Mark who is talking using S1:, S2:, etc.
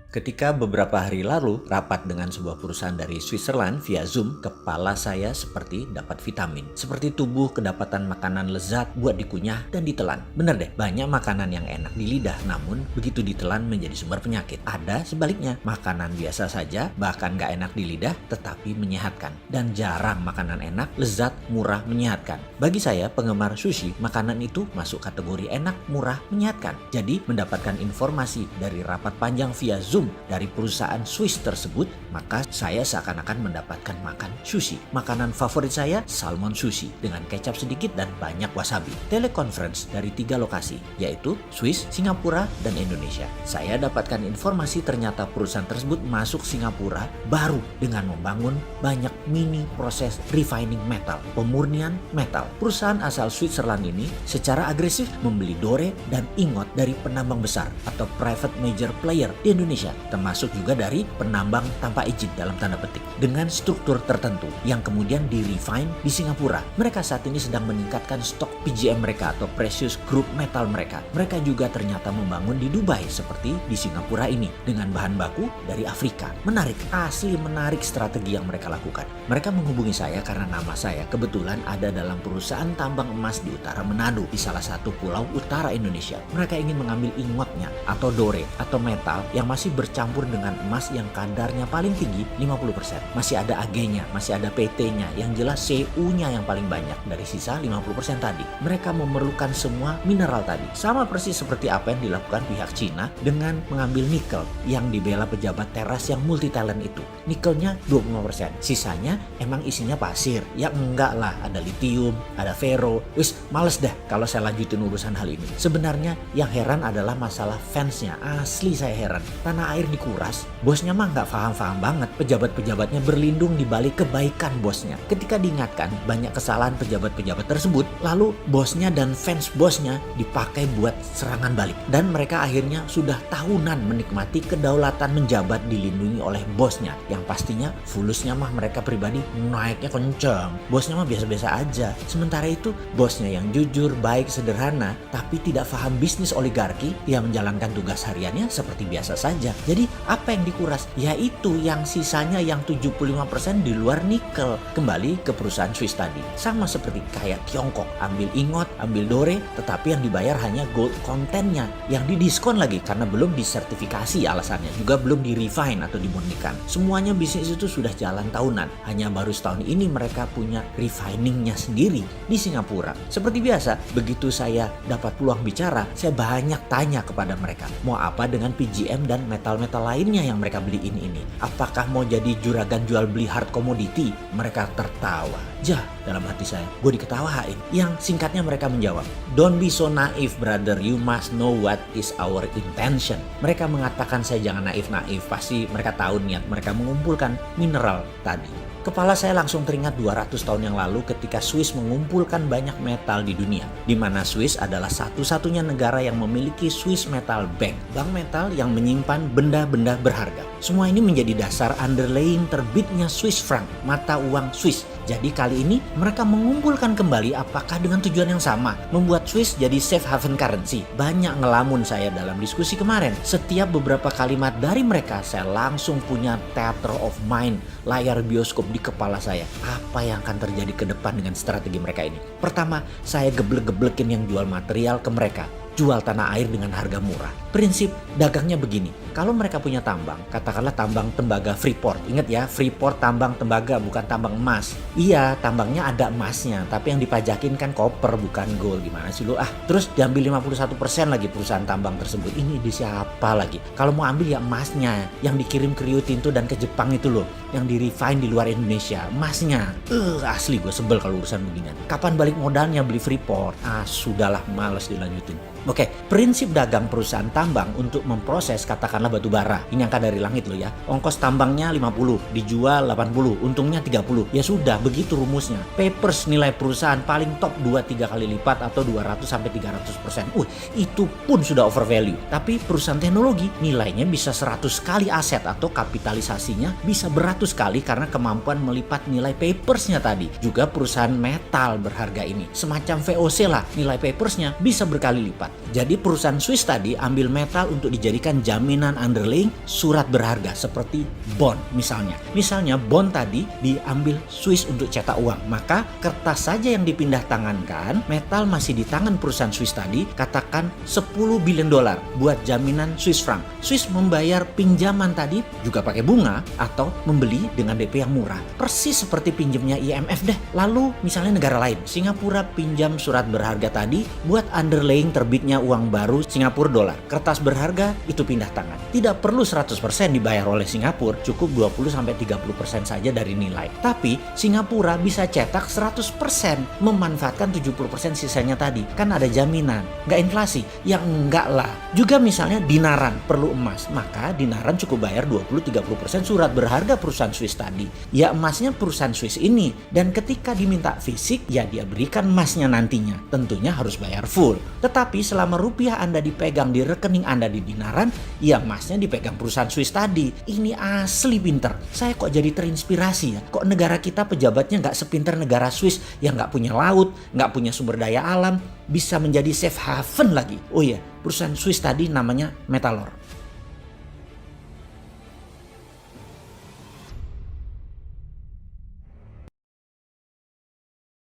S1: Ketika beberapa hari lalu rapat dengan sebuah perusahaan dari Switzerland via Zoom, kepala saya seperti dapat vitamin. Seperti tubuh kedapatan makanan lezat buat dikunyah dan ditelan. Bener deh, banyak makanan yang enak di lidah, namun begitu ditelan menjadi sumber penyakit. Ada sebaliknya, makanan biasa saja, bahkan gak enak di lidah, tetapi menyehatkan. Dan jarang makanan enak, lezat, murah, menyehatkan. Bagi saya, penggemar sushi, makanan itu masuk kategori enak, murah, menyehatkan. Jadi, mendapatkan informasi dari rapat panjang via Zoom dari perusahaan Swiss tersebut, maka saya seakan-akan mendapatkan makan sushi. Makanan favorit saya, salmon sushi dengan kecap sedikit dan banyak wasabi. Teleconference dari 3 lokasi, yaitu Swiss, Singapura, dan Indonesia. Saya dapatkan informasi ternyata perusahaan tersebut masuk Singapura baru dengan membangun banyak mini proses refining metal, pemurnian metal. Perusahaan asal Switzerland ini secara agresif membeli dore dan ingot dari penambang besar atau private major player di Indonesia, termasuk juga dari penambang tanpa izin dalam tanda petik, dengan struktur tertentu yang kemudian di-refine di Singapura. Mereka saat ini sedang meningkatkan stok PGM mereka atau precious group metal mereka. Mereka juga ternyata membangun di Dubai seperti di Singapura ini dengan bahan baku dari Afrika. Menarik, asli menarik strategi yang mereka lakukan. Mereka menghubungi saya karena nama saya kebetulan ada dalam perusahaan tambang emas di utara Manado, di salah satu pulau utara Indonesia. Mereka ingin mengambil ingotnya atau dore atau metal yang masih bercampur dengan emas yang kadarnya paling tinggi 50%. Masih ada Ag-nya, masih ada PT-nya, yang jelas Cu-nya yang paling banyak dari sisa 50% tadi. Mereka memerlukan semua mineral tadi. Sama persis seperti apa yang dilakukan pihak Cina dengan mengambil nikel yang dibela pejabat teras yang multi talent itu. Nikelnya 25%, sisanya emang isinya pasir. Ya enggak lah, ada litium, ada ferro. Wis, males dah kalau saya lanjutin urusan hal ini. Sebenarnya yang heran adalah masalah fansnya. Asli saya heran. Tanah air dikuras, bosnya mah nggak paham-paham banget. Pejabat-pejabatnya berlindung di balik kebaikan bosnya. Ketika diingatkan banyak kesalahan pejabat-pejabat tersebut, lalu bosnya dan fans bosnya dipakai buat serangan balik. Dan mereka akhirnya sudah tahunan menikmati kedaulatan menjabat dilindungi oleh bosnya. Yang pastinya fulusnya mah mereka pribadi naiknya kenceng. Bosnya mah biasa-biasa aja. Sementara itu bosnya yang jujur, baik, sederhana, tapi tidak paham bisnis oligarki, dia menjalankan tugas hariannya seperti biasa saja. Jadi apa yang dikuras? Yaitu yang sisanya yang 75% di luar nikel. Kembali ke perusahaan Swiss tadi. Sama seperti kayak Tiongkok. Ambil ingot, ambil dore, tetapi yang dibayar hanya gold kontennya. Yang didiskon lagi karena belum disertifikasi alasannya. Juga belum di-refine atau dimurnikan. Semuanya bisnis itu sudah jalan tahunan. Hanya baru setahun ini mereka punya refiningnya sendiri di Singapura. Seperti biasa, begitu saya dapat peluang bicara, saya banyak tanya kepada mereka. Mau apa dengan PGM dan metal-metal lainnya yang mereka beli ini? Apakah mau jadi juragan jual beli hard commodity? Mereka tertawa. Jah, dalam hati saya, gue diketawain. Yang singkatnya mereka menjawab, "Don't be so naive brother, you must know what is our intention." Mereka mengatakan saya jangan naif-naif, pasti mereka tahu niat mereka mengumpulkan mineral tadi. Kepala saya langsung teringat 200 tahun yang lalu ketika Swiss mengumpulkan banyak metal di dunia, di mana Swiss adalah satu-satunya negara yang memiliki Swiss Metal Bank, bank metal yang menyimpan benda-benda berharga. Semua ini menjadi dasar underlying terbitnya Swiss franc, mata uang Swiss. Jadi kali ini mereka mengumpulkan kembali, apakah dengan tujuan yang sama, membuat Swiss jadi safe haven currency. Banyak ngelamun saya dalam diskusi kemarin. Setiap beberapa kalimat dari mereka saya langsung punya theater of mind, layar bioskop di kepala saya. Apa yang akan terjadi ke depan dengan strategi mereka ini? Pertama, saya geblek-geblekin yang jual material ke mereka. Jual tanah air dengan harga murah. Prinsip dagangnya begini, kalau mereka punya tambang, katakanlah tambang tembaga Freeport. Ingat ya, Freeport tambang tembaga bukan tambang emas. Iya, tambangnya ada emasnya, tapi yang dipajakin kan koper bukan gold. Gimana sih lu? Terus diambil 51% lagi perusahaan tambang tersebut. Ini di siapa lagi? Kalau mau ambil ya emasnya, yang dikirim ke Rio Tinto dan ke Jepang itu loh, yang di-refine di luar Indonesia, emasnya. Asli gue sebel kalau urusan beginian. Kapan balik modalnya beli Freeport? Sudahlah, males dilanjutin. Oke, prinsip dagang perusahaan tambang untuk memproses katakanlah batu bara. Ini angka dari langit loh ya. Ongkos tambangnya 50, dijual 80, untungnya 30. Ya sudah, begitu rumusnya. Papers nilai perusahaan paling top 2-3 kali lipat atau 200-300%. Itu pun sudah overvalue. Tapi perusahaan teknologi nilainya bisa 100 kali aset atau kapitalisasinya bisa beratus kali karena kemampuan melipat nilai papersnya tadi. Juga perusahaan metal berharga ini. Semacam VOC lah, nilai papersnya bisa berkali lipat. Pak. Jadi perusahaan Swiss tadi ambil metal untuk dijadikan jaminan underlying surat berharga seperti bond misalnya. Misalnya bond tadi diambil Swiss untuk cetak uang, maka kertas saja yang dipindah tangankan, metal masih di tangan perusahaan Swiss tadi, katakan 10 billion dolar buat jaminan Swiss franc. Swiss membayar pinjaman tadi juga pakai bunga atau membeli dengan DP yang murah. Persis seperti pinjamnya IMF deh. Lalu misalnya negara lain, Singapura pinjam surat berharga tadi buat underlying terbitnya uang baru Singapura dolar. Kertas berharga itu pindah tangan. Tidak perlu 100% dibayar oleh Singapura, cukup 20-30% saja dari nilai. Tapi Singapura bisa cetak 100%, memanfaatkan 70% sisanya tadi. Kan ada jaminan, nggak inflasi. Ya enggak lah. Juga misalnya dinaran, perlu emas. Maka dinaran cukup bayar 20-30% surat berharga perusahaan Swiss tadi. Ya emasnya perusahaan Swiss ini. Dan ketika diminta fisik, ya dia berikan emasnya nantinya. Tentunya harus bayar full. Tetapi selama rupiah Anda dipegang di rekening Anda di dinaran, ya emasnya dipegang perusahaan Swiss tadi. Ini asli pinter. Saya kok jadi terinspirasi ya. Kok negara kita pejabatnya nggak sepinter negara Swiss yang nggak punya laut, nggak punya sumber daya alam, bisa menjadi safe haven lagi. Oh iya, perusahaan Swiss tadi namanya Metalor.